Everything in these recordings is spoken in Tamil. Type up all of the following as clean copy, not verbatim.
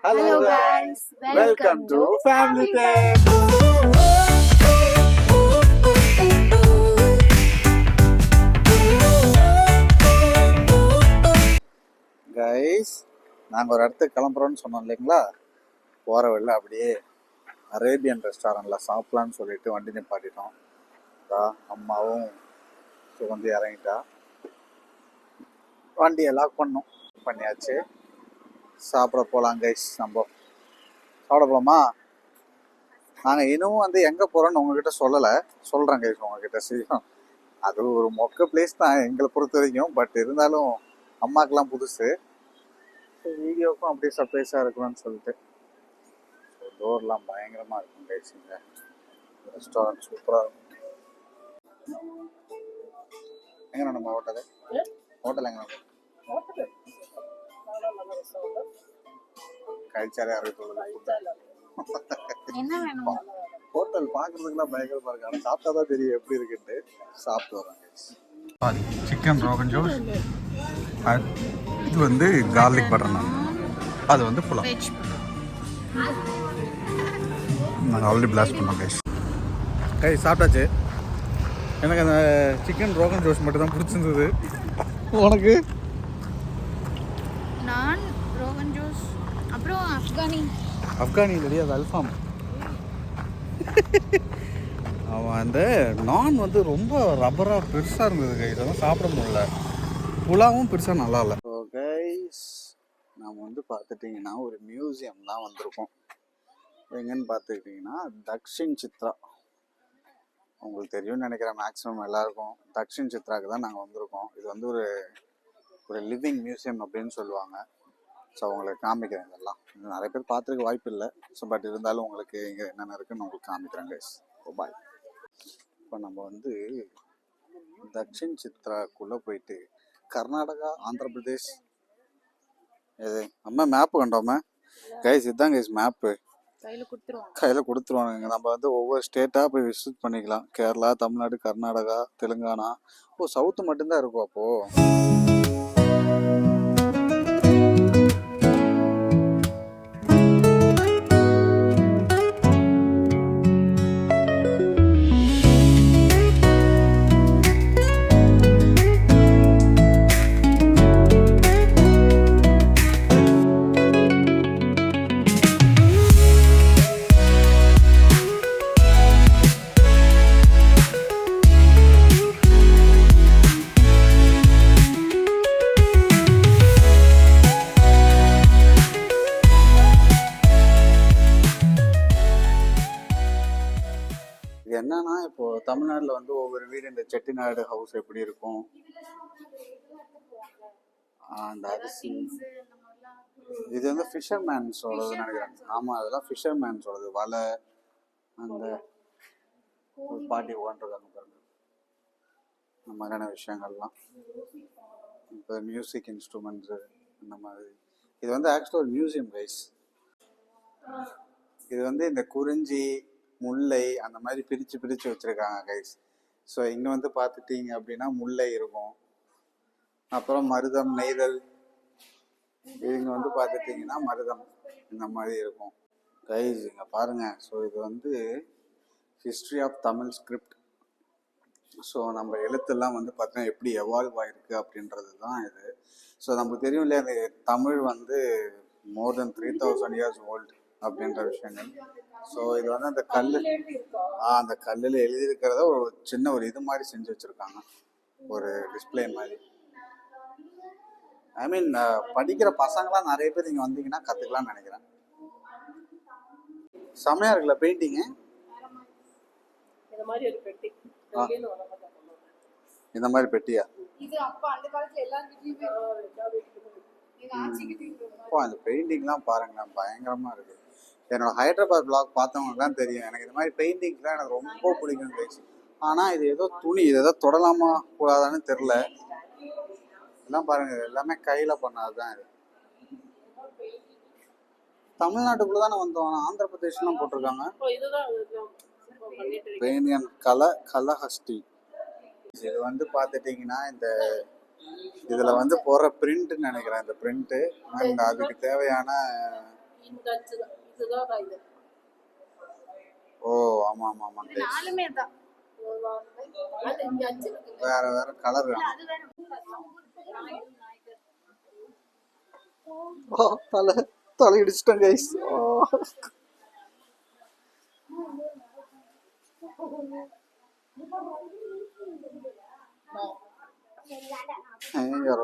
Hello guys, Welcome to Family Time. Guys, நாங்கள் ஒரு இடத்துக்கு கிளம்புறோன்னு சொன்னோம் இல்லைங்களா? போகிற வழியில் அப்படியே அரேபியன் ரெஸ்டாரண்ட்டில் சாப்பிட்லான்னு சொல்லிட்டு வண்டி நிப்பாட்டிட்டோம். அம்மாவும் சுகந்தி இறங்கிட்டா. வண்டியை லாக் பண்ணியாச்சு. சாப்பிட போகலாம் கைஸ். நம்ம சாப்பிட போகலாமா? நாங்கள் இன்னமும் வந்து எங்கே போகிறோன்னு உங்ககிட்ட சொல்கிறேன் கைஸ் உங்ககிட்ட. சீக்கிரம். அது ஒரு மொக்க பிளேஸ் தான் எங்களை பொறுத்த வரைக்கும். பட் இருந்தாலும் அம்மாக்கெல்லாம் புதுசு, வீடியோக்கும் அப்படியே சர்ப்ரைஸாக இருக்கணும்னு சொல்லிட்டு. டோர்லாம் பயங்கரமாக இருக்கும் கைஸ். இங்கே ரெஸ்டாரண்ட் சூப்பராக இருக்கும். எங்கே நம்ம ஹோட்டல் எங்கே கழிச்சாலே ஹோட்டல் பார்க்குறதுக்குலாம் பயங்கரமாக இருக்கு. ஆனால் சாப்பிட்டா தான் தெரியும் எப்படி இருக்குன்ட்டு. சாப்பிட்டு வராங்க. சிக்கன் ரோகன் ஜோஸ், இது வந்து கார்லிக் பட்டர் நான், அது வந்து புலாவ். நாங்கள் ஆல்ரெடி பிளாஸ்ட் பண்ணோம் கைஸ். சாப்பிட்டாச்சு. எனக்கு அந்த சிக்கன் ரோகன் ஜோஸ் மட்டும் தான் பிடிச்சிருந்தது. உனக்கு? நான் ரோகன் ஜோஸ், அப்புறம் அஃப்கானி இல்லையா, அது அல்ஃபாம். அவன் அந்த நான் வந்து ரொம்ப ரப்பராக பெருசாக இருந்தது கைஸ், அதெல்லாம் சாப்பிட முடியல. புலாவும் பெருசாக நல்லா இல்லை. ஸோ கைஸ், நாம் வந்து பார்த்துட்டிங்கன்னா ஒரு மியூசியம் தான் வந்திருக்கோம். எங்கன்னு பார்த்துக்கிட்டிங்கன்னா தக்ஷின் சித்ரா. உங்களுக்கு தெரியும்னு நினைக்கிறேன் மேக்ஸிமம் எல்லாருக்கும். தக்ஷின் சித்ராவுக்கு தான் நாங்கள் வந்திருக்கோம். இது வந்து ஒரு லிவிங் மியூசியம் அப்படின்னு சொல்லுவாங்க. ஸோ உங்களுக்கு காமிக்கிறேன். இதெல்லாம் நிறைய பேர் பார்த்துருக்க வாய்ப்பு இல்லை. ஸோ பட் இருந்தாலும் உங்களுக்கு இங்கே என்னென்ன இருக்குன்னு உங்களுக்கு காமிக்கிறேன் கைஸ். பாய். இப்போ நம்ம வந்து தக்ஷின் சித்ராக்குள்ளே போயிட்டு கர்நாடகா, ஆந்திர பிரதேஷ், இது நம்ம மேப்பு கண்டோமே கைஸ். இதுதான் கைஸ் மேப்பு. கையில் கொடுத்துருவானுங்க. நம்ம வந்து ஒவ்வொரு ஸ்டேட்டாக போய் விசிட் பண்ணிக்கலாம். கேரளா, தமிழ்நாடு, கர்நாடகா, தெலுங்கானா. சவுத்து மட்டும்தான் இருக்கும் அப்போது. என்னன்னா, இப்போ தமிழ்நாட்டில் வந்து ஒவ்வொரு வீடு இந்த செட்டிநாடு ஹவுஸ் எப்படி இருக்கும், அந்த அரிசி, இது வந்து ஃபிஷர்மேன்ஸோடது நினைக்கிறேன். ஆமாம், அதெல்லாம் ஃபிஷர்மேன்ஸோடது. வலை, அந்த ஒரு பாட்டி ஓன்றிருக்காங்க பாருங்க, இந்த மாதிரியான விஷயங்கள்லாம். இப்போ மியூசிக் இன்ஸ்ட்ருமெண்ட்ஸு இந்த மாதிரி. இது வந்து ஆக்சுவலாக ஒரு மியூசியம் கைஸ். இது வந்து இந்த குறிஞ்சி, முல்லை அந்த மாதிரி பிரித்து வச்சுருக்காங்க கைஸ். ஸோ இங்கே வந்து பார்த்துட்டிங்க அப்படின்னா முல்லை இருக்கும், அப்புறம் மருதம், நெய்தல். இங்கே வந்து பார்த்துட்டிங்கன்னா மருதம் இந்த மாதிரி இருக்கும் கைஸ். இங்கே பாருங்கள். ஸோ இது வந்து history of Tamil script. So நம்ம எழுத்தெல்லாம் வந்து பார்த்தீங்கன்னா எப்படி எவால்வ் ஆகிருக்கு அப்படின்றது தான் இது. ஸோ நமக்கு தெரியும் இல்லையா, அந்த தமிழ் வந்து மோர் தென் 3000 years ஓல்டு அப்படின்ற விஷயங்கள். ஸோ இது வந்து அந்த கல்லில் எழுதியிருக்கிறத ஒரு சின்ன ஒரு இது மாதிரி செஞ்சு வச்சுருக்காங்க, ஒரு டிஸ்பிளே மாதிரி. ஐ மீன் படிக்கிற பசங்களாம் நிறைய பேர் இங்கே வந்தீங்கன்னா கற்றுக்கலாம்னு நினைக்கிறேன். செமையாக இருக்குல்ல பெயிண்டிங்கு. இந்த மாதிரி பெட்டியா? அந்த பெயிண்டிங்லாம் பாருங்களேன், பயங்கரமாக இருக்குது. என்னோட ஹைதராபாத் பிளாக் பார்த்தவங்களுக்கு தான் தெரியும். எனக்கு இந்த மாதிரி பெயிண்டிங்லாம் எனக்கு ரொம்ப பிடிக்கும் கைஸ். ஆனால் இது ஏதோ துணி, இது ஏதோ தொடலாமா கூடாதான்னு தெரில. எல்லாம் பாருங்க, எல்லாமே கையில் பண்ணது தான் இது. தமிழ்நாட்டுக்குள்ள தானே வந்தோம், ஆனால் ஆந்திர பிரதேஷ்லாம் போட்டிருக்காங்க. பெயிண்டியன் கலஹஸ்டி. இது வந்து பார்த்துட்டிங்கன்னா இந்த இதில் வந்து போகிற பிரிண்ட்டுன்னு நினைக்கிறேன். இந்த பிரிண்ட்டு அண்ட் அதுக்கு தேவையான ஓ ஆமா ஆமா ஆமா guys. நாலுமே தான். வேற வேற கலர் வேணும். அது வேற. தலை தலை இடிச்சிட்டேன் கைஸ்.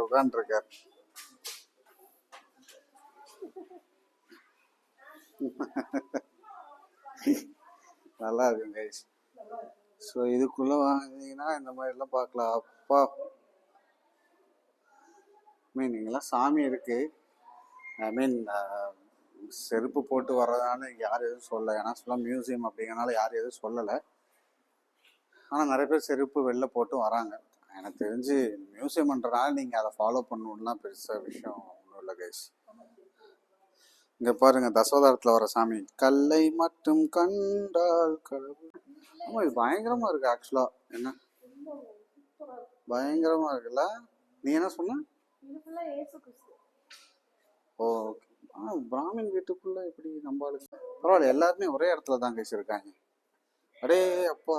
உட்காந்துருக்கார். நல்லா இருக்கும் கைஸ். ஸோ இதுக்குள்ள வாங்கினீங்கன்னா இந்த மாதிரிலாம் பார்க்கலாம். அப்பா மீன் இங்கெல்லாம் சாமி இருக்கு. ஐ மீன் செருப்பு போட்டு வர்றதுனால யாரும் எதுவும் சொல்லலை. ஏன்னா சொல்ல மியூசியம் அப்படிங்கிறனால யாரும் எதுவும் சொல்லலை. ஆனால் நிறைய பேர் செருப்பு வெளில போட்டு வராங்க. எனக்கு தெரிஞ்சு மியூசியம்ன்றனால நீங்கள் அதை ஃபாலோ பண்ணணும்லாம் பெருசாக விஷயம் ஒன்றும் இல்லை கைஸ். இங்கே பாருங்க தசோதாரத்தில் வர சாமி கல்லை மட்டும் கண்டால் கடவுள். ஆமாம் இது பயங்கரமாக இருக்கு ஆக்சுவலாக. என்ன பயங்கரமாக இருக்குல்ல. நீ என்ன சொன்ன? ஓ ஆனால் பிராமின் வீட்டுக்குள்ள எப்படி நம்பாளுங்க? பரவாயில்ல எல்லாருமே ஒரே இடத்துல தான் கைஸ் இருக்காங்க. அடே அப்பா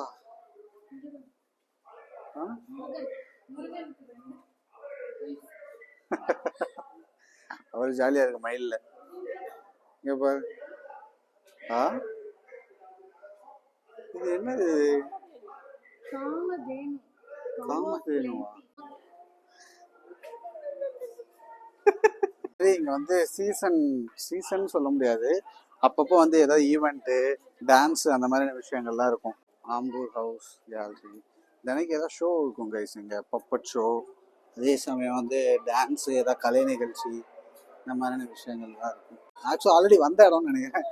அவர் ஜாலியா இருக்கு மயில்ல. இங்க பாரு. இது என்னது? காமதேனுவா? இங்க வந்து சீசன் சொல்ல முடியாது. அப்பப்போ வந்து ஏதாவது ஈவெண்ட்டு டான்ஸ் அந்த மாதிரி விஷயங்கள்லாம் இருக்கும். ஆம்பூர் ஹவுஸ் கேலரி தினைக்கு ஏதாவது ஷோ இருக்கும் கைஸ். இங்கே பப்பட் ஷோ, அதே சமயம் வந்து டான்ஸு ஏதாவது கலை நிகழ்ச்சி இந்த மாதிரியான விஷயங்கள்லாம் இருக்கும். ஆக்சுவலாக ஆல்ரெடி வந்த இடம்னு நினைக்கிறேன்.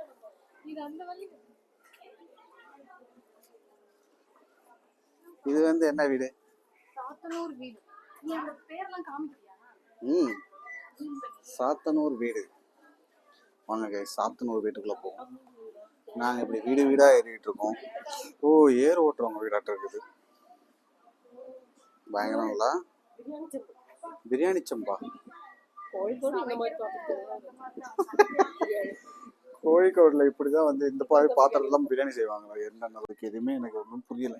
இது வந்து என்ன வீடு? சாத்தனூர் வீடு. வாங்க கைஸ் சாத்தனூர் வீட்டுக்குள்ள போவோம். நாங்கள் இப்படி வீடு வீடாக ஏறிக்கிட்டு இருக்கோம். ஓ ஏர் ஓட்டுறவங்க வீடாட்டம் இருக்குது. பயங்கரங்களா? பிரியாணி சம்பா கோழிக்கோடுல இப்படிதான் வந்து இந்த மாதிரி பாத்திரம்லாம் பிரியாணி செய்வாங்க. என்னன்னு எதுவுமே எனக்கு ஒன்றும் புரியல.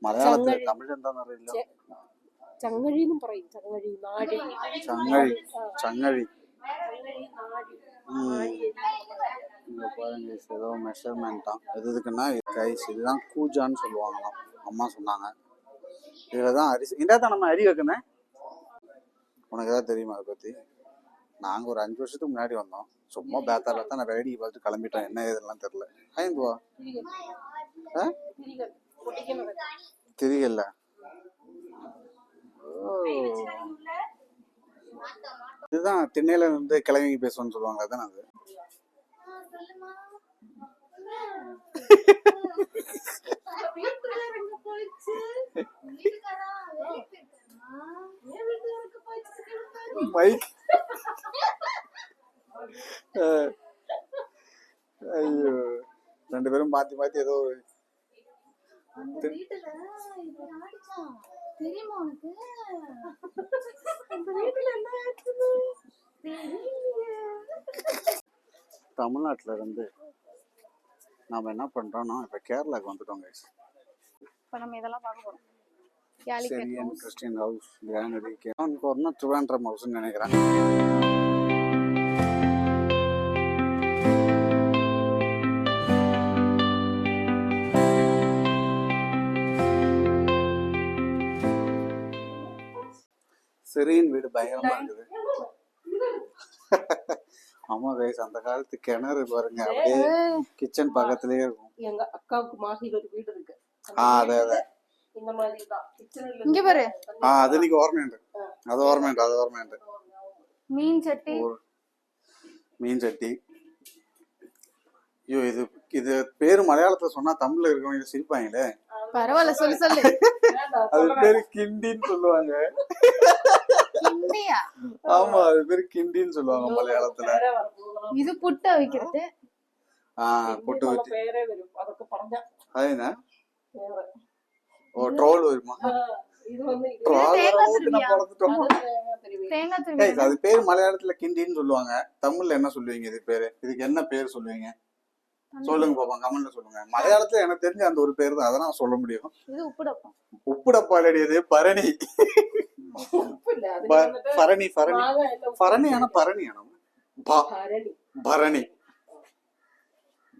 மலையாளத்துல தமிழ் എന്താന്ന് അറിയില്ല. ചങ്ങഴി എന്നും പറയും. ചങ്ങഴി നാഴി ചങ്ങഴി ചങ്ങഴി. இங்க பாருங்க ஏதோ மெஷர்மெண்ட்டாம். எதுக்குன்னா கைஸ் இதுதான் கூஜான்னு சொல்லுவாங்களாம். அம்மா சொன்னாங்க. இதில் தான் அரிசி இந்தாதான் நம்ம அரி வைக்கணும். உனக்கு ஏதாவது தெரியுமா அதை பற்றி? நாங்கள் ஒரு 5 வருஷத்துக்கு முன்னாடி வந்தோம். சும்மா பேத்தால தான் நான் வேடிக்கை பார்த்து கிளம்பிட்டேன். என்ன ஏதெல்லாம் தெரில. ஐந்துவா தெரியல. இதுதான் திண்ணையில இருந்து கிளம்பி பேசுவோம்னு சொல்லுவாங்க. அதான் அது. மைக் ஐயோ 2 பேரும் மாத்தி மாத்தி ஏதோ தமிழ்நாட்டுல இருந்து நாம என்ன பண்றோம்னா இப்ப கேரளாக்கு வந்துட்டோம் கைஸ். இப்ப நம்ம இதெல்லாம் பார்க்க போறோம். Cherian Christian house granary Kerala Trivandrum ஹவுஸ்னு நினைக்கிறேன். செரியன் வீடு பயங்கரமா இருக்குது. ஆமா கைஸ் அந்த காலத்து கிணறு பாருங்க அப்படியே கிச்சன் பக்கத்துலயே இருக்கும். எங்க அக்காவுக்கு மாஹில ஒரு வீடு இருக்கு. அதே அதே இந்த மாதிரி தான் கிச்சன்ல இங்க பாரு. அது நீங்க ஓர்மெண்ட். அது ஓர்மெண்ட். மீன் சட்டி. மீன் சட்டி. ஐயோ இது பேரு மலையாளத்துல சொன்னா தமிழ்ல இருக்கவங்க சிரிப்பாங்களே. பரவாயில்ல சொல்லு. அது பேரு கிண்டின்னு சொல்லுவாங்க. கிண்டியா? ஆமா அது பேரு கிண்டின்னு சொல்லுவாங்க மலையாளத்துல. இது புட்ட வைக்கிறது. புட்டு வச்சு பேரே வரும். அதுக்கு பறஞ்சா அது என்ன? ஓ ட்ரோல் வருமா? இது வந்து அளவுக்கு நம்ம வளர்த்துட்டோம். தேங்காய் Guys, துருவி அது பேர் மலையாளத்துல கிண்டின்னு சொல்லுவாங்க. தமிழ்ல என்ன சொல்லுவீங்க இது பேரு? இதுக்கு என்ன பேர் சொல்லுவீங்க? சொல்லுங்க பாப்போம், கமெண்ட்ல சொல்லுங்க. மலையாளத்துல எனக்கு தெரிஞ்ச அந்த ஒரு பேர் தான், அதான் சொல்ல முடியும். இது உப்புடப்பம். உப்பு டப்பாலடி, அது பரணி. உப்பு இல்ல, அது பரணி பரணி மாங்காய் எல்லாம் பரணி ஆனா பரணி ஆனா Bharani. Bharani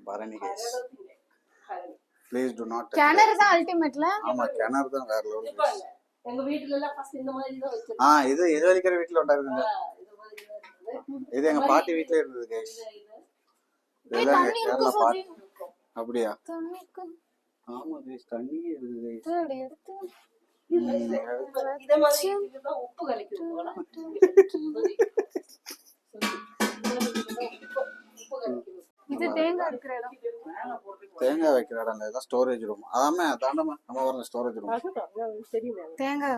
Bharani guys. Bharani. Please do not touch கிணறு தான் அல்டிமேட்ல. ஆமா, கிணறு தான் வேற லெவல். பாருங்க, எங்க வீட்ல எல்லாம் ஃபர்ஸ்ட் இந்த மாதிரி தான் வச்சிருக்கோம். இது எது வலிக்கிற வீட்டுல உண்டாயிருக்குங்க. இது மாதிரி தான் இருக்குது. இது எங்க பாட்டி வீட்டுல இருந்தது guys. இதெல்லாம் தண்ணி கேரளா இருக்கு பாட்டி. சொல்றீங்க. அப்படியா? தண்ணிக்கு ஆமா guys, தண்ணியே இருக்குது guys. தேடி எடுத்து இதே மாதிரி இதுதான் உப்பு கலக்கிடுவோம் போல. இது தேங்காய் இருக்கிற இடம். தேங்காய் வைக்கிற இடம் இல்ல, ஸ்டோரேஜ் ரூம். அதாமே தாண்டமா நம்ம வர ஸ்டோரேஜ் ரூம். தெரியுமே தேங்காய்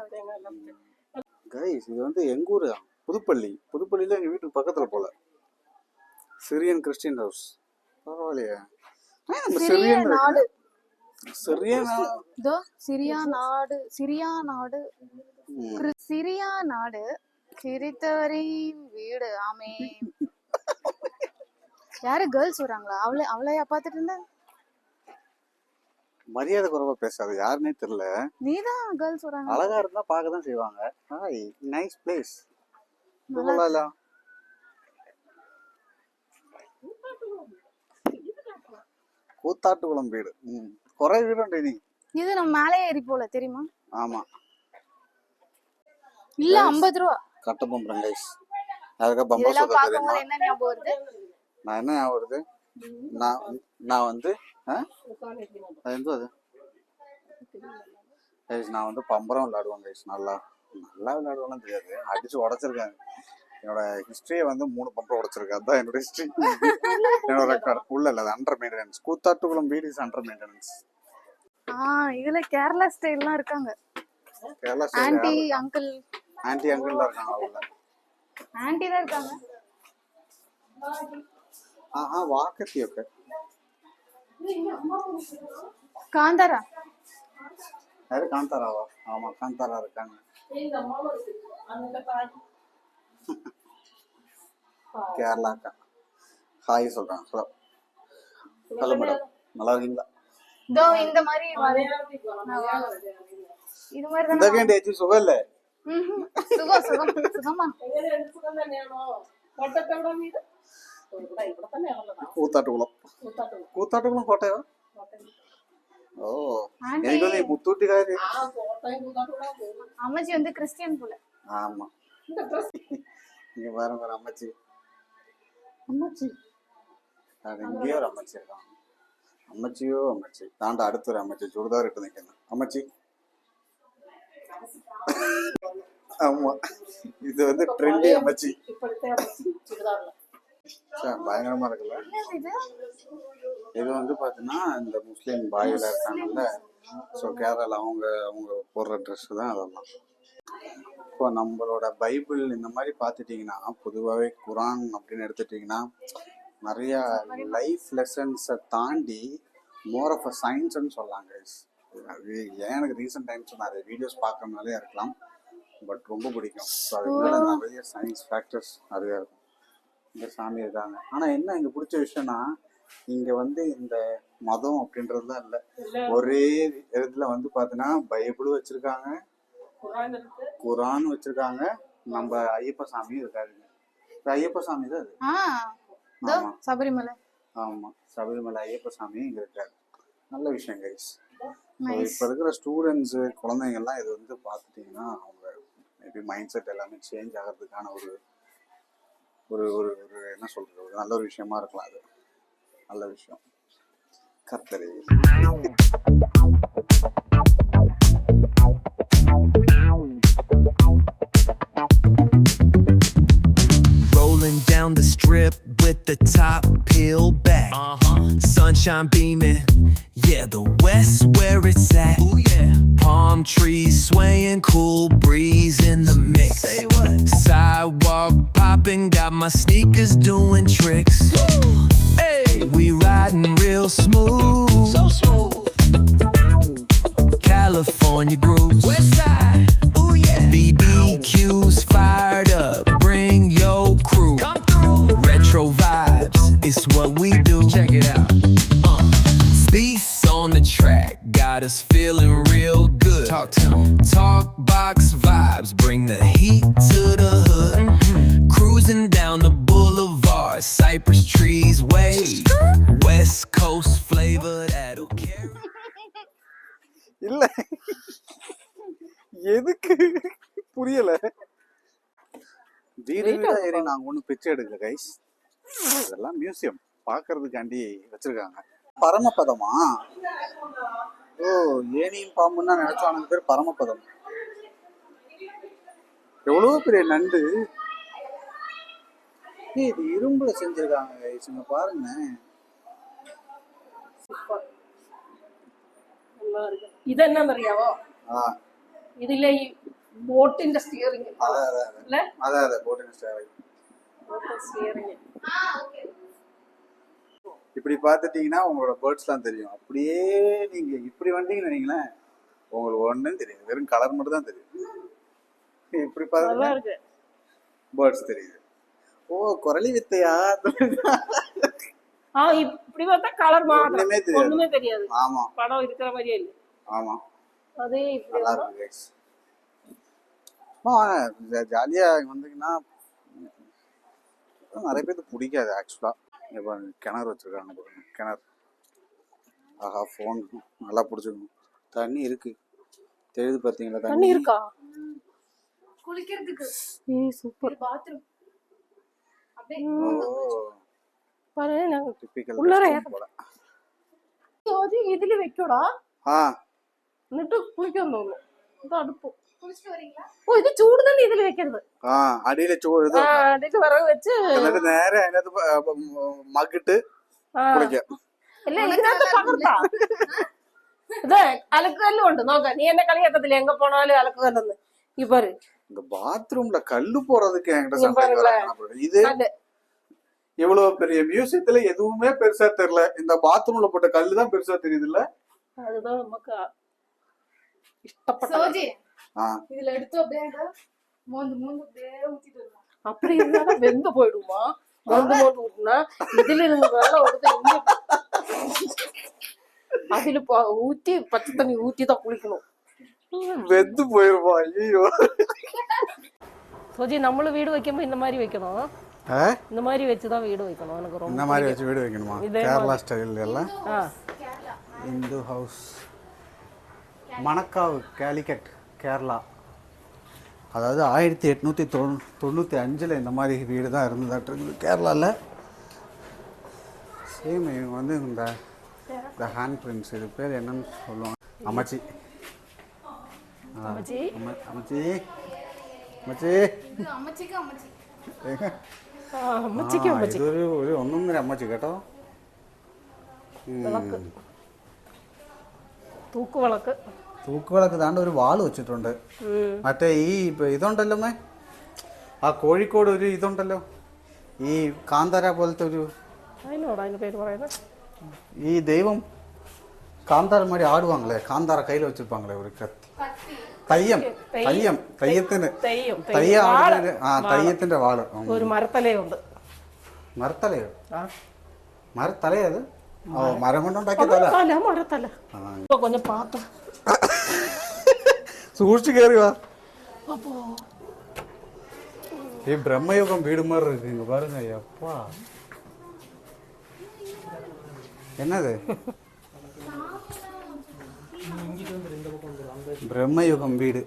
கைஸ், இது வந்து எங்க ஊரு தான், புதுப்பள்ளி. புதுப்பள்ளியில எங்க வீட்டுக்கு பக்கத்துல போல. Syrian Christian house. பரவாயில்லையே. நம்ம சிறிய நாடு. சிரியன் இதோ சிரியா நாடு. சிரியா நாடு. சிரியா நாடு சிரித்தவரின் வீடு. ஆமே. யாரு கேர்ள்ஸ் வராங்களா? அவளையா பாத்துட்டு இருந்த? மரியாதை குறைவா பேசாது, யாருன்னே தெரியல. நீதான் கேர்ள்ஸ் வராங்க. அழகா இருந்தா பார்க்கதான் செய்வாங்க. Hi, nice place. நல்லா கூத்தாட்டுக்குளம் வீடு. குறை வீடு நீ. இது நம்ம மேலே ஏறி போல தெரியுமா? ஆமா. இல்ல 50 ரூபா. கட்டபொம்பரம் கைஸ். அதுக்கு பம்பா இதெல்லாம் சோதா தெரியுமா? பாக்கும்போது என்ன ஞாபகம் வருது? நான் என்ன ஞாபகம் வருது? நான் வந்து அது கைஸ், நான் வந்து பம்பரம் விளையாடுவேன் கைஸ். நல்லா விளையாடுவேன்னு தெரியாது, அடிச்சு உடைச்சிருக்காங்க. என்னோட ஹிஸ்டரியை வந்து 3 பம்பரம் உடைச்சிருக்கேன். அதுதான் என்னோட ஹிஸ்டரி. என்னோட ரெக்கார்ட் உள்ள இல்ல, அது அண்டர் மெயின்டெனன்ஸ். கூத்தாட்டுக்குளம் வீடு இஸ் அண்டர் மெயின்டெனன்ஸ். இதுல கேரளா ஸ்டைல்லாம் இருக்காங்க. Kerala aunty uncle. Aunty uncle இருக்காங்க உள்ள. ஆன்ட்டி தான் இருக்காங்க. வாக்கத்தி ஓகே. காந்தாரா. யாரு? காந்தாராவா? ஆமா, காந்தாரா இருக்காங்க. கேரளாக்கா ஹாய் சொல்றேன். ஹலோ மேடம், நல்லா இருக்கீங்களா? இதோ இந்த மாதிரி இது மாதிரி இந்த கேண்டி ஏச்சி சுகம் இல்ல. சுகமா. கூத்தாட்டுக்குளம் கோட்டையா? ஓ, எனக்கு வந்து முத்தூட்டிக்காரு. அம்மாச்சி வந்து கிறிஸ்டியன் போல. ஆமா, இங்க பாருங்க ஒரு அம்மாச்சி. அது இங்கேயே ஒரு அம்மாச்சி இருக்காங்க. அம்மாச்சி தாண்ட அடுத்த ஒரு அம்மாச்சி சுடுதார் இட்டு நிக்கணும். அம்மாச்சி. ஆமா, இது வந்து ட்ரெண்டி அம்மாச்சி. பயங்கரமா இருக்குல்ல. இது வந்து பாத்தீங்கன்னா இந்த முஸ்லீம் பாயில இருக்காங்கல்ல, ஸோ கேரளா அவங்க போடுற ட்ரெஸ் தான் அதெல்லாம். இப்போ நம்மளோட பைபிள் இந்த மாதிரி பார்த்துட்டிங்கன்னா, பொதுவாகவே குரான் அப்படின்னு எடுத்துட்டிங்கன்னா நிறைய லைஃப் லெசன்ஸை தாண்டி மோர் ஆஃப் அ சயின்ஸ்ன்னு சொல்லலாங்க. அது ஏன் எனக்கு ரீசெண்ட் டைம்ஸ் நிறைய வீடியோஸ் பார்க்கறதுனாலே இருக்கலாம், பட் ரொம்ப பிடிக்கும். ஸோ அதுக்கு நிறைய சயின்ஸ் ஃபேக்டர்ஸ் நிறையா இருக்கும். இங்கே சாமி இருக்காங்க. ஆனால் என்ன இங்கே பிடிச்ச விஷயம்னா, இங்கே வந்து இந்த மதம் அப்படின்றதுலாம் இல்லை, ஒரே இடத்துல வந்து பார்த்தீங்கன்னா பைபிளும் வச்சுருக்காங்க, குரான் வச்சிருக்காங்க, நம்ம ஐயப்ப சாமியும் இருக்காருங்க. ஐயப்ப சாமி தான் அது. ஆமா, சபரிமலை. ஆமா, சபரிமலை ஐயப்ப சாமியும் இங்க இருக்காரு. நல்ல விஷயம் கைஸ். இப்ப இருக்கிற ஸ்டூடெண்ட்ஸ் குழந்தைங்க எல்லாம் இது வந்து பாத்துட்டீங்கன்னா அவங்க மேபி மைண்ட் செட் எல்லாமே சேஞ்ச் ஆகிறதுக்கான ஒரு ஒரு ஒரு என்ன சொல்றது, ஒரு நல்ல ஒரு விஷயமா இருக்கலாம். அது நல்ல விஷயம். கர்த்தரே. Rolling down the strip with the top peeled back. Sunshine beaming, yeah, the west where it's at. Ooh, yeah. Palm trees swaying, cool breeze in the mix. Say what? Sidewalk popping, got my sneakers doing tricks. Hey, we riding real smooth, so smooth. California grooves. West side, ooh yeah. BBQs fired up, bring your crew. Come through. Retro vibes, it's what we do. Check it out. Beats on the track, got us feeling real good. Talk to 'em. Talk box vibes, bring the heat to the hood. Cruising down the boulevard, cypress trees wave. West Coast flavor that'll carry. இல்ல எதுக்கு புரியல. வீடு வீடா ஏறி நாங்க ஒன்றும் பிச்சை எடுக்கல கைஸ். இதெல்லாம் மியூசியம் பார்க்கறதுக்காண்டி வச்சிருக்காங்க. பரமபதமா? ஓ, ஏனியும் பாம்புன்னா நினைச்சானுங்க பேர் பரமபதம். எவ்வளவு பெரிய நண்டு. இது இரும்புல செஞ்சிருக்காங்க கைஸ், இங்க பாருங்க. ഇത് എന്നാ അറിയാവോ? ഇതിലെ ഈ ബോട്ടിന്റെ സ്റ്റിയറിംഗ് അതെ ബോട്ടിന്റെ സ്റ്റിയറിംഗ്. இப்படி பார்த்துட்டீங்கன்னா உங்களோட பேர்ட்ஸ்லாம் தெரியும். அப்படியே நீங்க இப்படி வந்தீங்கன்னு நினைங்களேன், உங்களுக்கு ஒன்றும் தெரியாது, வெறும் கலர் மட்டும் தான் தெரியும். இப்படி பார்த்தா பேர்ட்ஸ் தெரியுது. ஓ, குரலி வித்தையா? இப்படி பார்த்தா கலர் ஒண்ணுமே தெரியாது. ஆமா, படம் இருக்கிற மாதிரியே இல்ல. ஆமா, அதே நல்லா இருக்கு கைஸ். ஜாலியா வந்தீங்கன்னா நிறைய பேருக்கு பிடிக்காது ஆக்சுவலா. இப்போ கிணறு வச்சிருக்காங்க பாருங்க, கிணறு. ஆஹா, ஃபோன் நல்லா பிடிச்சிக்கணும். தண்ணி இருக்கு, தெரியுது பார்த்தீங்களா? தண்ணி இருக்கா? குளிக்கிறதுக்கு சூப்பர் பாத்ரூம். அப்படியே பாரு, டிபிக்கல் போல. ഇതില് വെക്കോടാ. എന്നിട്ട് കുളിക്കാൻ തോന്നുന്നു. ഇത് അടുപ്പ് குளிச்சிட்டு வரீங்களா? ഓ, ഇത് ചൂട് തന്നെ ഇതില് വെക്കരുത്. അടിയിലെ ചൂട് അടിയിൽ വിറക് വെച്ച് നേരെ അതിനകത്ത് മകിട്ട് കുളിക്കാം. ഇല്ല, ഇതിനകത്ത് പകർത്താ. ഇത് അലക്കുകല്ലും ഉണ്ട്. നോക്ക, നീ എന്നെ കളിയാക്കത്തില്ല, എങ്ക പോണാലും അലക്കുകല്ലെന്ന്. ഈ പാரு, இந்த பாத்ரூம்ல கல்லு போறதுக்கு என்கிட்ட சந்தேகம். இது இவ்வளவு பெரிய மியூசியத்துல எதுவுமே பெருசா தெரியல, இந்த பாத்ரூம்ல போட்ட கல்லு தான் பெருசா தெரியுது இல்ல? அதுதான் நமக்கு இஷ்டப்பட்ட. சோஜி, இதுல எடுத்து அப்படியே மோந்து அப்படியே ஊத்திட்டு வரணும். அப்படி இருந்தா வெந்து போயிடுமா? மோந்து ஊத்துனா இதுல இருந்து வெள்ளம் எடுத்து அதுல ஊத்தி பச்சை தண்ணி ஊத்தி தான் குளிக்கணும். வெந்து போயிருமா? ஐயோ. சோஜி, நம்மளும் வீடு வைக்கும்போது இந்த மாதிரி வைக்கணும். இந்த மாதிரி வச்சுதான் வீடு வைக்கணும். எனக்கு ரொம்ப இந்த மாதிரி வச்சு வீடு வைக்கணுமா? கேரளா ஸ்டைல் எல்லாம். இந்து ஹவுஸ், மணக்காவு, கேலிக்கட், கேரளா. அதாவது 1895 இந்த மாதிரி வீடு தான் இருந்ததாட்டு இருக்குது கேரளாவில். சேம் இவங்க வந்து இந்த ஹேண்ட் பிரிண்ட்ஸ், இது பேர் என்னன்னு சொல்லுவாங்க? அம்மச்சி. அம்மச்சி அம்மச்சி അമ്മച്ചി ഒരു ഒന്നൊന്നര അമ്മച്ചി കേട്ടോ. തൂക്കുവിളക്ക് താണ്ട് ഒരു വാള് വെച്ചിട്ടുണ്ട്. മറ്റേ ഈ ഇതുണ്ടല്ലോ അമ്മേ, ആ കോഴിക്കോട് ഒരു ഇതുണ്ടല്ലോ, ഈ കാന്താര പോലത്തെ ഒരു, ഈ ദൈവം കാന്താര മാതിരി ആടുവാங்களே, കാന്താര കയ്യിൽ വെച്ചിருப்பாங்களே ഒരു കത്തി, തെയ്യത്തിന്റെ വാള്. ഒരു മരത്തലയുണ്ട്. മരത്തലയോ? മരത്തലയോ? അത് മരം കൊണ്ടുണ്ടാക്കിയ മരത്തല. കൊഞ്ചം പാത്രം സൂക്ഷിച്ചു കയറി വാ. ഈ ബ്രഹ്മയുഗം വീട് மாதிரி இருக்குங்க பாருங்க. அப்பா என்னது? பிரம்மயுகம் வீடு.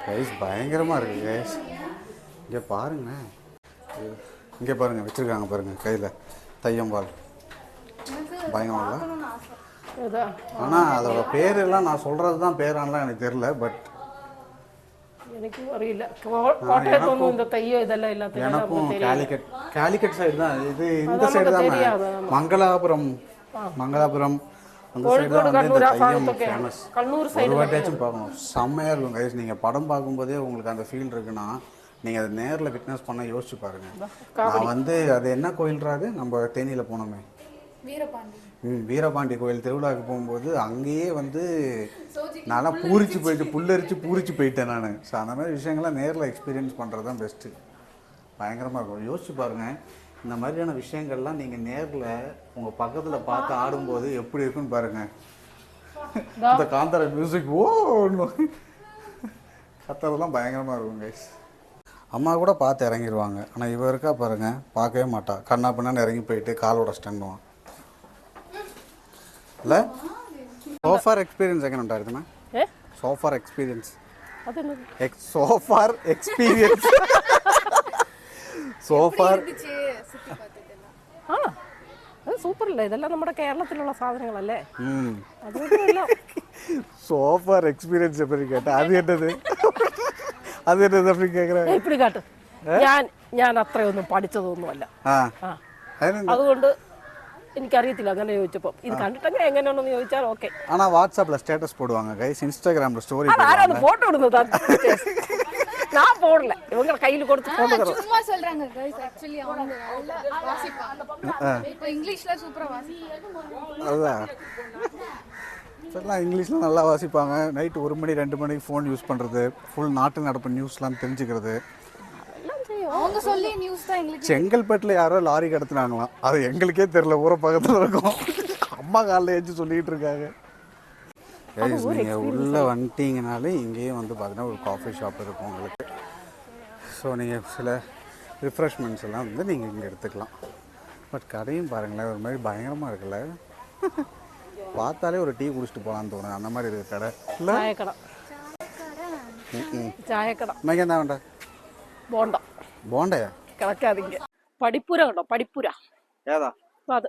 கைஸ் பயங்கரமா இருக்கு கைஸ். இங்க பாருங்க, இங்க பாருங்க வச்சிருக்காங்க பாருங்க கையில தையம்பால். பயங்கரமா. ஆனா அதோட பேரெல்லாம் நான் சொல்றதுதான் பேரானலாம் எனக்கு தெரியல. பட் எனக்கும் அறியல. கோட்டையத்தோன்னு இந்த தையம் இதெல்லாம் எல்லாத்தையும் எனக்கும் காலிக்கட் சைடு தான் இது. இந்த சைடு தான் மங்களாபுரம் அந்த சைடு தான் வந்து இந்த தையம் ஃபேமஸ். ஒரு வாட்டியாச்சும் பார்க்கணும், செம்மையாக இருக்கும் கைஸ். நீங்கள் படம் பார்க்கும்போதே உங்களுக்கு அந்த ஃபீல் இருக்குன்னா நீங்கள் அதை நேரில் விட்னஸ் பண்ண யோசிச்சு பாருங்கள். நான் வந்து அது என்ன கோயில்றாது நம்ம தேனியில் போனோமே, வீரபாண்டி கோயில் திருவிழாவுக்கு போகும்போது அங்கேயே வந்து நான்லாம் புல்லரிச்சு போயிட்டேன் நான். ஸோ அந்த மாதிரி விஷயங்கள்லாம் நேரில் எக்ஸ்பீரியன்ஸ் பண்ணுறது தான் பெஸ்ட்டு. பயங்கரமாக இருக்கும். யோசிச்சு பாருங்கள், இந்த மாதிரியான விஷயங்கள்லாம் நீங்கள் நேரில் உங்கள் பக்கத்தில் பார்த்து ஆடும்போது எப்படி இருக்குன்னு பாருங்கள். இந்த காந்தார மியூசிக் கத்துறதுலாம் பயங்கரமாக இருக்கும் கைஸ். அம்மா கூட பார்த்து இறங்கிடுவாங்க. ஆனால் இவ இருக்கா பாருங்கள், பார்க்கவே மாட்டா. கண்ணா பண்ணான்னு இறங்கி போயிட்டு காலோட ஸ்டண்டுவான் இல்லை. சோஃபார் எக்ஸ்பீரியன்ஸ் எங்கே உண்டாயிருக்குண்ணா? So far experience so far experience so far അത് സൂപ്പറല്ലേ? ഇതെല്ലാം നമ്മുടെ കേരളത്തിലുള്ള സാധനങ്ങളല്ലേ? സോഫാർ എക്സ്പീരിയൻസ് എപ്പറ്റി കേട്ടാ? അത് കേട്ടത് എപ്പടി കേൾക്കറേ? എപ്പടി കാട്ട്? ഞാൻ അത്രയൊന്നും പഠിച്ചതൊന്നുമല്ല. അതുകൊണ്ട് എനിക്കറിയത്തില്ല. അങ്ങനെ ചോദിച്ചപ്പോൾ ഇത് കണ്ടിട്ടെങ്കിൽ എങ്ങനെയാണെന്ന് ചോദിച്ചാൽ ഓക്കെ. ஆனா வாட்ஸ்அப்ல ஸ்டேட்டஸ் போடுவாங்க கைஸ், இன்ஸ்டாகிராம்ல ஸ்டோரி ஆராது போட்டோ விடுறது. நான் போடல, இவங்க கையில கொடுத்து போடுறது. சும்மா சொல்றாங்க கைஸ். एक्चुअली அவங்க நல்லா வாசிப்பாங்க. இப்போ இங்கிலீஷ்ல சூப்பரா வாசிப்பாங்க. அதான் இங்கிலீஷ்ல நல்லா வாசிப்பாங்க. நைட் 1 மணி 2 மணிக்கு ஃபோன் யூஸ் பண்றது, ஃபுல் நாட்டு நடப்பு நியூஸ்லாம் தெரிஞ்சுக்கிறது. அவங்க சொல்லி நியூஸ் தான் எங்களுக்கு. செங்கல்பட்டுல யாரோ லாரி கடத்துனாங்களாம், அது எங்களுக்கே தெரியல. ஊர பக்கத்துல இருக்கும். அம்மா காலைல ஏஞ்சி சொல்லிட்டு இருக்காங்க. நீங்கள் உள்ளே வந்துட்டீங்கனாலே இங்கேயே வந்து பார்த்தீங்கன்னா ஒரு காஃபி ஷாப் இருக்கும் உங்களுக்கு. ஸோ நீங்கள் சில ரிஃப்ரெஷ்மெண்ட்ஸ் எல்லாம் வந்து நீங்கள் இங்கே எடுத்துக்கலாம். பட் கடையும் பாருங்களேன், ஒரு மாதிரி பயங்கரமாக இருக்குல்ல. பார்த்தாலே ஒரு டீ குடிச்சிட்டு போகலான்னு தோணுது, அந்த மாதிரி இருக்குது கடை. இல்லை ചായക്കട അമ്മയ്ക്ക് എന്താ വേണ്ട? ബോണ്ട. ബോണ്ടയാ? കിടക്കാതിങ്ക പഠിപ്പുര കണ്ടോ? പഠിപ്പുര ഏതാ അത്?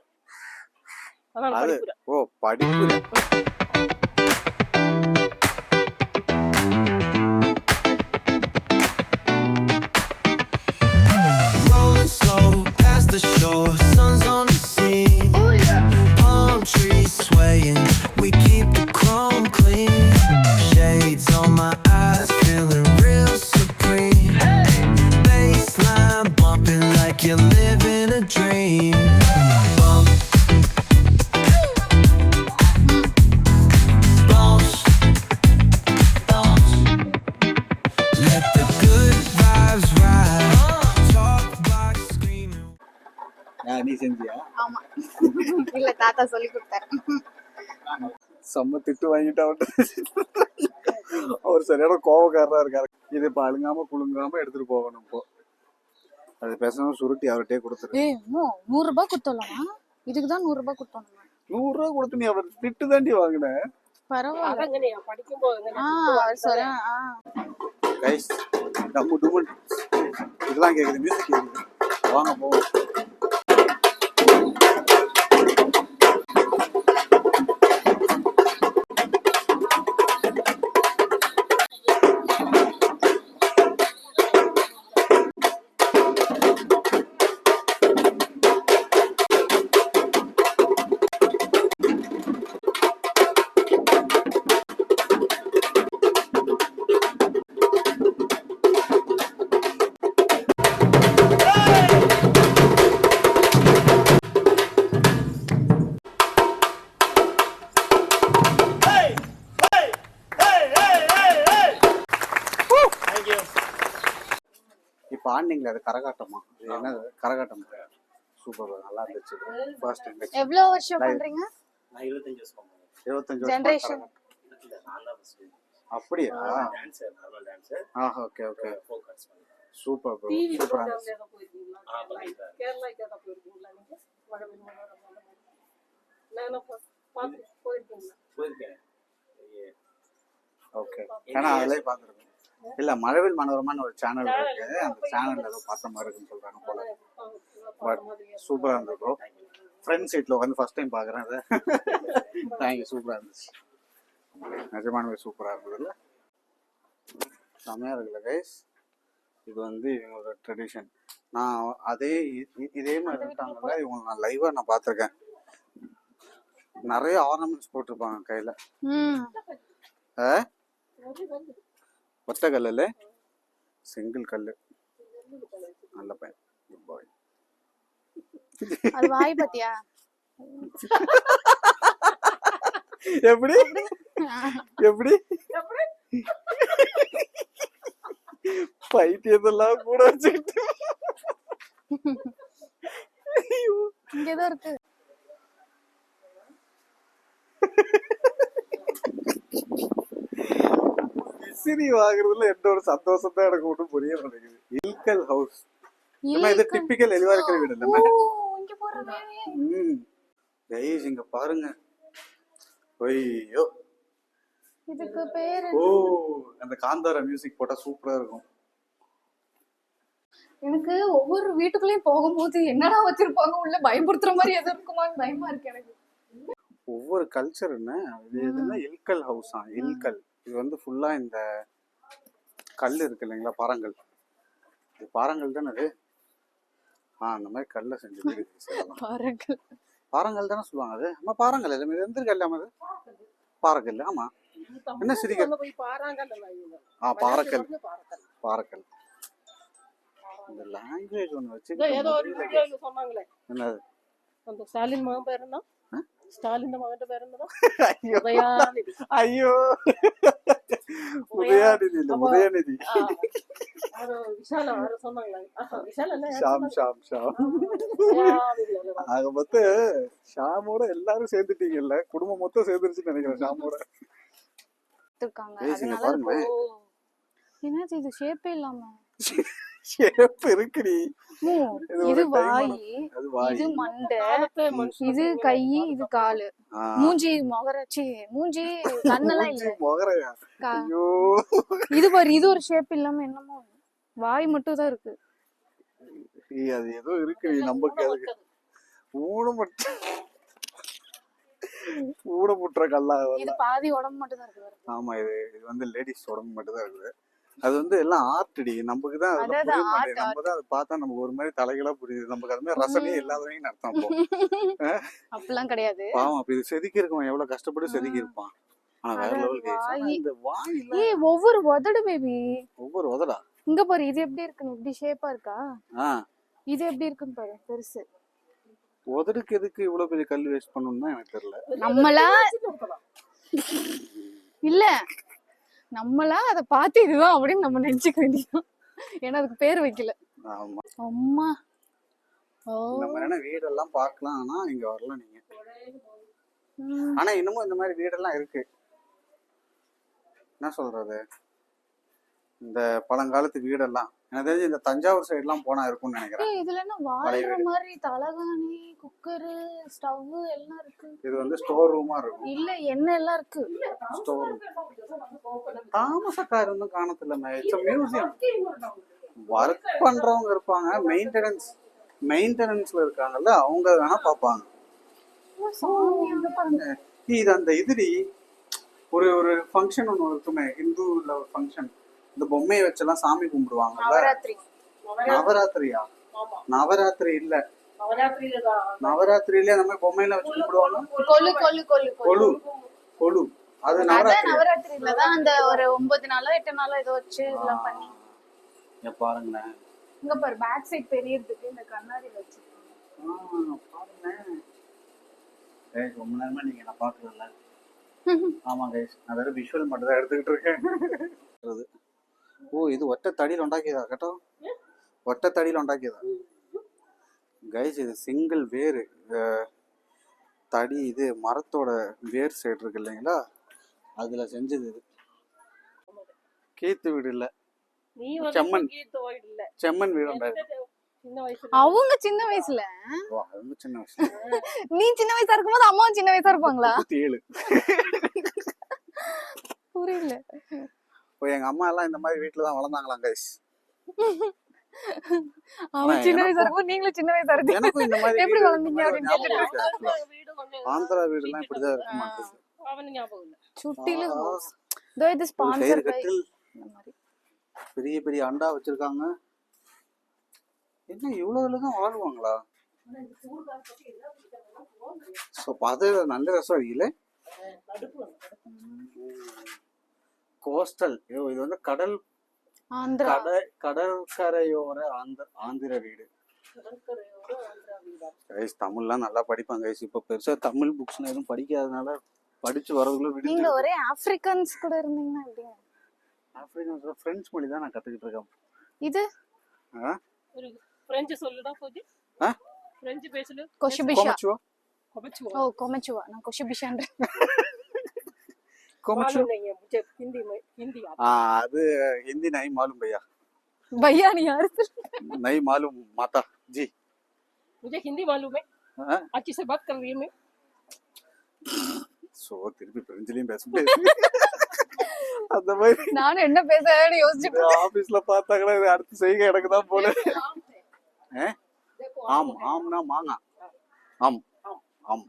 അതാണ് പഠിപ്പുര. ഓ പഠിപ്പുര. The shore, sun's on the scene. Oh yeah. Palm trees swaying, we keep the chrome clean. Shades on my eyes, feeling real supreme. Hey. Baseline bumping like you're living a dream. Bump. Bounce. Bounce. Let the good vibes ride. நீ செஞ்சியா? ஆமா. இல்ல, தாத்தா சொல்லி கொடுத்தாரு. செம்ம திட்டு வாங்கிட்டா. அவர் சரியான கோபக்காரரா இருக்காரு. இது இப்போ அழுங்காம குழுங்காம எடுத்துட்டு போகணும். இப்போ அது பேசாம சுருட்டி அவர்கிட்டே கொடுத்துரு. 100 ரூபாய் கொடுத்தோம்மா, இதுக்கு தான் 100 ரூபாய் கொடுத்தோம். 100 ரூபாய் கொடுத்து நீ அவர் திட்டு தாண்டி வாங்கின. பரவாயில்ல. கைஸ், இதெல்லாம் கேக்குது, மியூசிக் கேக்குது. வாங்க போவோம். இப்போ ஆண்டிங்களா அது கரகாட்டமா? என்ன கரகாட்டம்? சூப்பர், நல்லா இருந்துச்சு. First time. எவ்வளவு வருஷம் பண்றீங்க? நான் 25 வருஷம் பண்ணுவேன். 25 வருஷம் ஜெனரேஷன். இல்ல, நான் தான் ஃபர்ஸ்ட். அப்படியே dancer, normal dancer. Okay okay. Folk arts பண்ணுவேன். சூப்பர் ப்ரோ, சூப்பரா இருந்துச்சு. கேரளாக்கு ஏதா போயிருக்கீங்களா நீங்க? மழவில் மனோரமா நான் பார்த்து போயிருக்கீங்களா? போயிருக்கேன். ஓகே, ஏன்னா அதிலே பார்த்துருக்கேன். இல்லை, மழவில் மனோரமான்னு ஒரு சேனல் இருக்கு, அந்த சேனல்ல ஏதோ பார்த்த மாதிரி இருக்குன்னு சொல்றாங்க போல. பட் சூப்பரா இருந்தது ப்ரோ. ஃப்ரெண்ட் சீட்ல உட்காந்து ஃபர்ஸ்ட் டைம் பார்க்குறேன் அதை. தேங்க்யூ, சூப்பரா இருந்துச்சு. நிஜமானவே சூப்பரா இருந்ததுல்ல, செம்மையா இருக்குல்ல கைஸ். இது வந்து இவங்களோட ட்ரெடிஷன். நான் இதே மாதிரி இருக்காங்கல்ல, இவங்க நான் லைவா நான் பார்த்துருக்கேன். நிறைய ஆர்னமெண்ட்ஸ் போட்டிருப்பாங்க கையில. ஒத்த கல்லுல செங்கல் கல்லு. நல்ல பையன், குட் பாய். அது வாய் பத்தியா? எப்படி எப்படி பைத்தியத்தெல்லாம் கூட வச்சுக்கிட்டு இங்கதான் இருக்கு. விசிறி வாங்குறதுல எந்த ஒரு சந்தோஷம் தான் எனக்கு ஒன்றும் புரிய மாட்டேங்குது. இல்கல் ஹவுஸ் இது டிப்பிக்கல் எலிவா இருக்கிற வீடு இல்ல. இங்க போறதே கைஸ் இங்க பாருங்க. ஐயோ இதுக்கு பேரு ஓ அந்த காந்தார மியூசிக் போட்டா சூப்பரா இருக்கும். எனக்கு ஒவ்வொரு வீட்டுக்குள்ளேயும் போகும்போது என்னடா வச்சிருப்பாங்க உள்ள பயப்படுத்துற மாதிரி எதுவும் இருக்குமான்னு பயமா இருக்கு எனக்கு. ஒவ்வொரு கல்ச்சர் என்ன இது எதுனா இல்கல் ஹவுஸா இல்கல். இது வந்து ஃபுல்லா இந்த கல் இருக்கு இல்லைங்களா, பாறாங்கல். இது பாறாங்கல் தானே அது. அந்த மாதிரி கல்ல செஞ்சு பாறாங்கல் பாறாங்கல் தானே சொல்லுவாங்க அது. ஆமா பாறாங்கல் இல்லை, இது எந்த கல்? அது பாறைக்கல். ஆமா என்ன சிரிக்க பாறைக்கல் பாறைக்கல். இந்த லாங்குவேஜ் ஒன்று வச்சு என்னது அந்த ஸ்டாலின் மகன் பேர் என்ன? ஸ்டாலின் மகன் பேர் என்ன? ஐயோ உதயாநிதி இல்ல, உதயநிதி. ஆக மொத்த ஷாமோட எல்லாரும் சேர்ந்துட்டீங்கல்ல, குடும்பம் மொத்தம் சேர்ந்துருச்சுன்னு நினைக்கிறேன் ஷாமோட. பாருங்க என்னது இது ஷேப்பே இல்லாம ஷேப் இருக்குடி. இது வாய், இது மண்டை, இது கை, இது காலு, மூஞ்சி முகரச்சி, மூஞ்சி கண்ணெல்லாம் இல்ல முகரையா. ஐயோ இது பாரு, இது ஒரு ஷேப் இல்லாம என்னமோ வாய் மட்டும் தான் இருக்கு. அது ஏதோ இருக்கு நமக்கு. அதுக்கு ஊனமுற்ற கல்லா. இது பாதி உடம்பு மட்டும் தான் இருக்கு. ஆமா இது வந்து லேடிஸ் உடம்பு மட்டும் தான் இருக்குது. அது வந்து எல்லாம் ஆர்ட்டி. நமக்கு தான் நம்ம தான் அதை பார்த்தா நமக்கு ஒரு மாதிரி தலைகளா புரியுது. நமக்கு அது மாதிரி ரசனையே இல்லாதவங்க அர்த்தம். அப்படிலாம் கிடையாது. பாவம் அப்ப இது செதுக்கி இருக்கவன் எவ்வளவு கஷ்டப்பட்டு செதுக்கி இருப்பான். ஆனா வேற லெவல். இந்த வாய் இல்ல, ஒவ்வொரு உதடு பேபி, ஒவ்வொரு உதடா. இங்க பாரு இது எப்படி இருக்குன்னு, இப்படி ஷேப்பா இருக்கா. இது எப்படி இருக்குன்னு பாரு, பெருசு. உதடுக்கு எதுக்கு இவ்வளவு பெரிய கல் வேஸ்ட் பண்ணணும்னு எனக்கு தெரியல. நம்மளா இல்ல, நம்மளா அதை பார்த்து இதுதான் அப்படின்னு நம்ம நினைச்சுக்க வேண்டியதான். ஏன்னா அதுக்கு பேர் வைக்கல. ஆமா அம்மா இந்த மாதிரியான வீடெல்லாம் பார்க்கலாம். ஆனா இங்க வரல நீங்க. ஆனா இன்னமும் இந்த மாதிரி வீடெல்லாம் இருக்கு. என்ன சொல்றது, இந்த பழங்காலத்து வீடெல்லாம் எனக்கு தெரிஞ்சு இந்த தஞ்சாவூர் சைடு எல்லாம் போனா இருக்கும்னு நினைக்கிறேன். இதுல என்ன வாழ்ற மாதிரி தலகாணி, குக்கரு, ஸ்டவ் எல்லாம் இருக்கு. இது வந்து ஸ்டோர் ரூமா இருக்கும். இல்ல என்ன எல்லாம் இருக்கு. Store room. தாமசக்காரன்னு காணத்துல மியூசியம். ஒர்க் பண்றவங்க இருப்பாங்க, மெயின்டெனன்ஸ்ல இருக்காங்கல்ல, அவங்க வேணா பாப்பாங்க. இது அந்த இதுடி ஒரு ஃபங்க்ஷன் ஒண்ணு இருக்குமே, ஹிந்துல ஒரு ஃபங்க்ஷன். இந்த பொம்மையை வச்செல்லாம் சாமி கும்பிடுவாங்க. நவராத்திரியா? நவராத்திரி இல்ல, நவராத்திரியில நம்ம பொம்மையில வச்சு கும்பிடுவாங்க. கொலு அது நவராத்திரியில தான் அந்த ஒரு 9 நாளோ 8 நாளோ ஏதோ வச்சு எல்லாம் பண்ணி. பாருங்களேன் இங்க பாரு, பேக் சைடு தெரியறதுக்கு இந்த கண்ணாடி வச்சு பாருங்க. ரொம்ப நேரமா நீங்க நான் பாக்கல. ஆமா கைஸ், நான் வேற விஷுவல் மட்டும் தான் எடுத்துக்கிட்டு இருக்கேன். ஓ இது ஒற்றை தடியில் உண்டாக்கியதா? கேட்டோம் ஒற்றை தடியில் உண்டாக்கியதா கைஸ்? இது சிங்கிள் வேறு தடி. இது மரத்தோட வேர் சைடு இருக்கு இல்லைங்களா, அதுல செஞ்சது. இது கீத்து வீடு இல்ல, செம்மன் வீடு உண்டாயிருக்கு. அவங்க சின்ன வயசுல, அவங்க சின்ன வயசுல, நீ சின்ன வயசா இருக்கும்போது அம்மாவும் சின்ன வயசா இருப்பாங்களா? 7 புரியல. எங்க அம்மா எல்லாம் இந்த மாதிரி வீட்டுலதான் வளர்ந்தாங்களாம் கைஸ். அவன் சின்ன வயசா இருக்கும், நீங்களும் சின்ன வயசா இருக்கு. எனக்கும் இந்த மாதிரி எப்படி வளர்ந்தீங்க அப்படின்னு கேட்டுட்டு. ஆந்திரா வீடு எல்லாம் இப்படிதான் இருக்க மாட்டேங்குது. சுட்டில தோ இது ஸ்பான்சர் பை பெரிய பெரிய அண்டா வச்சிருக்காங்க. என்ன இவ்வளவுல தான் வாழ்வாங்களா? அது நல்ல ரசம் இல்ல. கோஸ்டல், இது வந்து கடற்கரையோர ஆந்திர வீடு. கைஸ் தமிழ்லாம் நல்லா படிப்பாங்க கைஸ். இப்போ பெருசா தமிழ் புக்ஸ்லாம் எதுவும் படிக்காதனால படிச்சு வரதுக்குள்ள நீங்க விடுங்க. ஒரே ஆப்பிரிக்கன்ஸ் கூட இருந்தீங்கன்னா எப்படிங்க? ஆப்பிரிக்கன்ஸ்ல பிரெஞ்சு மொழி தான் நான் கத்துக்கிட்டு இருக்கேன். இது ஆ ஒரு பிரெஞ்சு சொல்லுடா போஜி. ஆ பிரெஞ்சு பேசுல. கொஷபிஷா. கோமச்சுவா கொமச்சுவா. ஓ கொமச்சுவா. நான் கொஷபிஷான்றேன். கோமச்சு मालूम नहीं है मुझे हिंदी में हिंदी आता அது हिंदी नहीं मालूम भैया. भैया नहीं यार. नहीं मालूम माता जी. मुझे हिंदी मालूम है. हाँ? अच्छी से बात कर रही है मैं. சோ திருப்பி பிரெஞ்சிலையும் பேச முடியாது. அந்த மாதிரி நானும் என்ன பேசுறேன்னு யோசிச்சுட்டு ஆபீஸ்ல பார்த்தாங்களா இது அடுத்து செய்க எனக்கு தான் போல. देखो ஆம் ஆம்னா மாங்கா. ஆம் ஆம்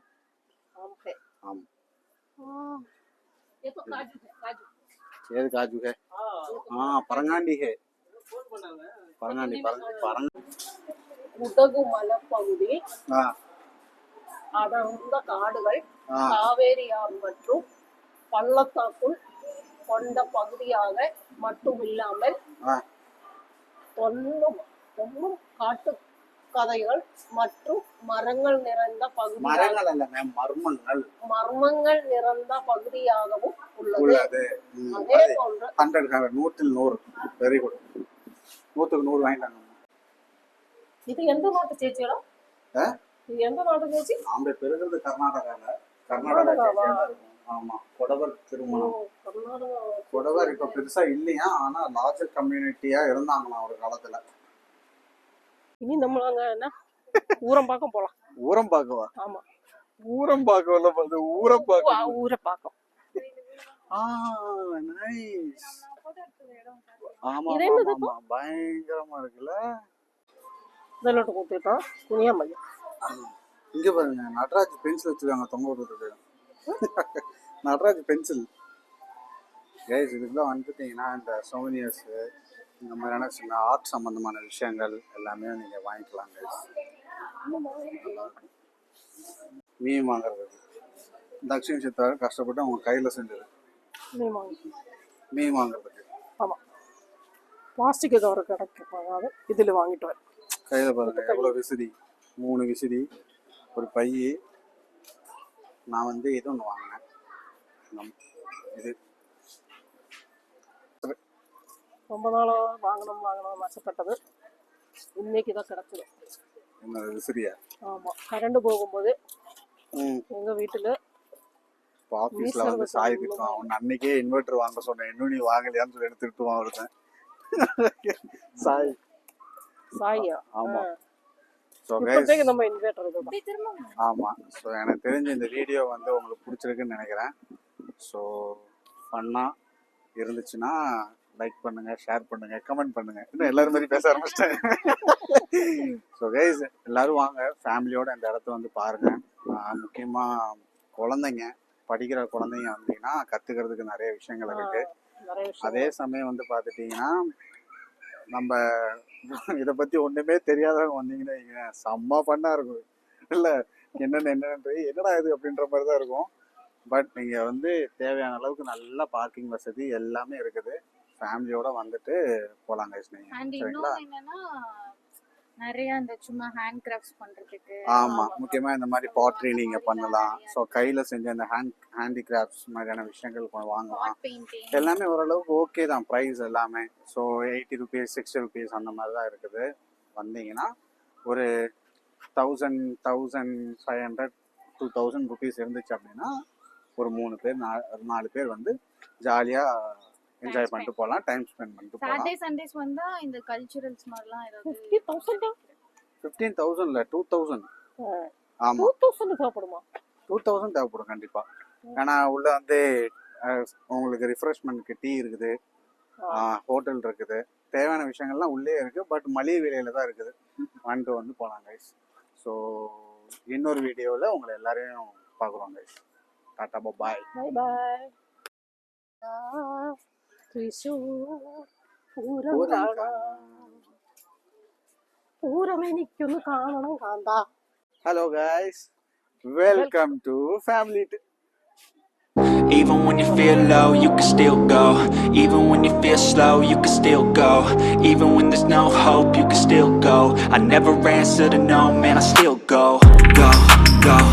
आम है. ஆம். ये तो काजू है काजू. ஏது காஜு है? हाँ பரங்காண்டி है. பரங்காண்டி பரங்க. குடகு மலைப்பகுதி ஆ அடர்ந்த காடுகள் ஆ காவேரி ஆறு மற்றும் பள்ளத்தாக்குள் கொண்ட பகுதியாக மட்டுமில்லாமல் ஆ தொன்னும் காட்டு கதைகள் மற்றும் மரங்கள் நிறைந்த பகுதியாக மரங்கள் அல்ல மேம் மர்மங்கள் நிறைந்த பகுதியாகவும் உள்ளது. உள்ளது. அதே போன்று 100 100ல் 100. Very good. 100க்கு 100 வாங்கிட்டாங்க. இது எந்த நாட்டு சேச்சியடா? ஆ இது எந்த நாட்டு சேச்சி? நாம பெருகிறது கர்நாடகால. கர்நாடகா சேச்சியா இருக்கும். ஆமா கொடவர் திருமணம். கர்நாடகா. கொடவர் இப்ப பெருசா இல்லையா, ஆனா லார்ஜர் கம்யூனிட்டியா இருந்தாங்களாம் ஒரு காலத்துல. இனி நம்ம அங்க என்ன ஊரம்பாக்கம் போலாம். ஊரம்பாக்கவா? ஆமா ஊரம்பாக்கவல வந்து ஊரம்பாக்கம். ஊரப்பாக்கம். நைஸ். ஆமா இது என்னது ஆமா பயங்கரமா இருக்குல்ல. இதெல்லாம் கொடுத்துட்டோம் துணியா மையம். இங்க பாருங்க நடராஜ் பென்சில் வச்சிருக்காங்க தொங்க விட்டுருக்கு. Nataraj pencil guys. இதுக்குள்ள வந்துட்டீங்கன்னா இந்த சோனியர்ஸ் இந்த மாதிரியான சின்ன ஆர்ட் சம்பந்தமான விஷயங்கள் எல்லாமே நீங்க வாங்கிக்கலாம் கைஸ். மீன் வாங்குறது தக்ஷிண சித்தாரு கஷ்டப்பட்டு அவங்க கையில செஞ்சது மீன் வாங்குறதுக்கு. ஆமா பிளாஸ்டிக் ஏதோ ஒரு கிடைக்கும், அதாவது இதுல வாங்கிட்டு வரேன். கையில பாருங்க எவ்வளவு விசிறி, 3 விசிறி, ஒரு பை. நான் வந்து இது ஒன்று வாங்கினேன். இது ரொம்ப நாளா வாங்கணும் ஆசைப்பட்டது. இன்னைக்கு தான் கிடைச்சது. என்ன விசிறியா? ஆமா கரண்ட் போகும்போது எங்க வீட்டுல ஆபீஸ்ல வந்து சாய் திட்டுவான். உன்னை அன்னைக்கே இன்வெர்டர் வாங்க சொன்னேன், இன்னும் நீ வாங்கலையான்னு சொல்லி எடுத்து திட்டுவான் ஒருத்தன். சாய் சாயா. ஆமா. ஸோ இப்போதைக்கு நம்ம இன்வெர்டர் இதுதான். ஆமா. ஸோ எனக்கு தெரிஞ்ச இந்த வீடியோ வந்து உங்களுக்கு பிடிச்சிருக்குன்னு நினைக்கிறேன். ஸோ ஃபன்னா இருந்துச்சுன்னா லைக் பண்ணுங்க, ஷேர் பண்ணுங்க, கமெண்ட் பண்ணுங்க. இன்னும் எல்லாரும் மாதிரி பேச ஆரம்பிச்சிட்டேன். ஸோ கைஸ் எல்லாரும் வாங்க, ஃபேமிலியோட இந்த இடத்த வந்து பாருங்க. முக்கியமா குழந்தைங்க, படிக்கிற குழந்தைங்க வந்தீங்கன்னா கத்துக்கிறதுக்கு நிறைய விஷயங்கள் இருக்கு. அதே சமயம் வந்து பார்த்துட்டீங்கன்னா நம்ம இதை பத்தி ஒண்ணுமே தெரியாதவங்க வந்தீங்கன்னா செம்ம பண்ணா இருக்கும். இல்ல என்னடா இது அப்படின்ற மாதிரி தான் இருக்கும். பட் நீங்க வந்து தேவையான அளவுக்கு நல்ல பார்க்கிங் வசதி எல்லாமே இருக்குது. ஃபேமிலியோட வந்துட்டு போலாம் கைஸ் நீங்க. சரிங்களா? நிறைய இந்த சும்மா ஹேண்ட் கிராஃப்ட்ஸ் பண்றதுக்கு. ஆமா முக்கியமா இந்த மாதிரி பாட்ரி நீங்க பண்ணலாம். ஸோ கையில செஞ்ச அந்த ஹேண்டிகிராஃப்ட்ஸ் மாதிரியான விஷயங்கள் வாங்கலாம். எல்லாமே ஓரளவுக்கு ஓகே தான் ப்ரைஸ் எல்லாமே. ஸோ 80 rupees 60 rupees அந்த மாதிரி தான் இருக்குது. வந்தீங்கன்னா ஒரு 1500 2000 rupees இருந்துச்சு அப்படின்னா ஒரு 3 பேர் 4 பேர் வந்து ஜாலியா என்ஜாய் பண்ணிட்டு போலாம், டைம் ஸ்பெண்ட் பண்ணிட்டு போலாம். சாட்டர்டே சண்டேஸ் வந்தா இந்த கல்ச்சுரல்ஸ் மாதிரிலாம் ஏதாவது 15,000 இல்ல 2,000. ஆமா 2000 தேவைப்படுமா? 2,000 தேவைப்படும் கண்டிப்பா. ஏன்னா உள்ள வந்து உங்களுக்கு ரிஃப்ரெஷ்மெண்ட்க்கு டீ இருக்குது, ஹோட்டல் இருக்குது, தேவையான விஷயங்கள்லாம் உள்ளே இருக்கு. பட் மலிவு விலையில தான் இருக்குது. வந்துட்டு வந்து போலாம் கைஸ். ஸோ இன்னொரு வீடியோவில் உங்களை எல்லாரையும் பார்க்குறோம் கைஸ். டாட்டா பாய். பாய் பாய். പൂരമെനിക്കൊന്ന് കാണണം കാന്താ. Hello guys, welcome to family Even when you feel low, you can still go. Even when you feel slow, you can still go. Even when there's no hope, you can still go. I never answer to no, man, I still go. Go, go.